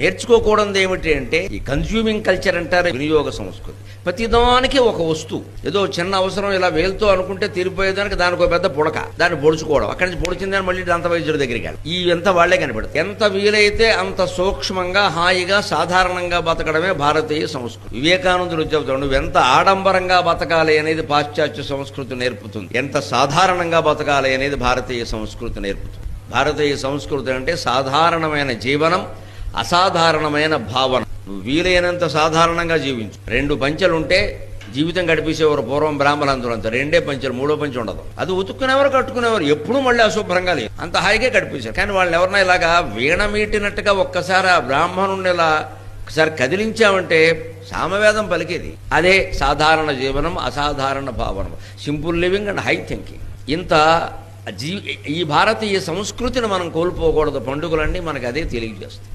నేర్చుకోకూడదు ఏమిటి అంటే ఈ కన్స్యూమింగ్ కల్చర్ అంటారు, వినియోగ సంస్కృతి. ప్రతిదానికి ఒక వస్తువు, ఏదో చిన్న అవసరం ఇలా వేలుతో అనుకుంటే తీరిపోయేదానికి దానికి ఒక పెద్ద పుడక, దాన్ని పొడుచుకోవడం, అక్కడి నుంచి పొడిచిందని మళ్ళీ దంత వైద్యుడి దగ్గరికి వెళ్ళి ఈ ఎంత వాళ్లే కనబడుతుంది. ఎంత వీలైతే అంత సూక్ష్మంగా హాయిగా సాధారణంగా బతకడమే భారతీయ సంస్కృతి. వివేకానందుడు చెబుతాడు, నువ్వు ఎంత ఆడంబరంగా బతకాలి అనేది పాశ్చాత్య సంస్కృతి నేర్పుతుంది, ఎంత సాధారణంగా బతకాలి అనేది భారతీయ సంస్కృతి నేర్పుతుంది. భారతీయ సంస్కృతి అంటే సాధారణమైన జీవనం, అసాధారణమైన భావన. నువ్వు వీలైనంత సాధారణంగా జీవించు. 2 పంచెలుంటే జీవితం గడిపేసేవారు పూర్వం బ్రాహ్మణులందరూ. అంత 2 పంచెలు, 3వ పంచె ఉండదు. అది ఉతుక్కునేవారు, కట్టుకునేవారు, ఎప్పుడూ మళ్ళీ అశుభ్రంగా లేదు, అంత హాయిగా గడిపేశారు. కానీ వాళ్ళు ఎవరన్నా ఇలాగా వీణ మీటినట్టుగా ఒక్కసారి ఆ బ్రాహ్మణుని ఇలా ఒకసారి కదిలించామంటే సామవేదం పలికేది. అదే సాధారణ జీవనం, అసాధారణ భావనం, simple living and high thinking. ఇంత ఈ భారతీయ సంస్కృతిని మనం కోల్పోకూడదు. పండుగలన్నీ మనకు అదే తెలియజేస్తాయి.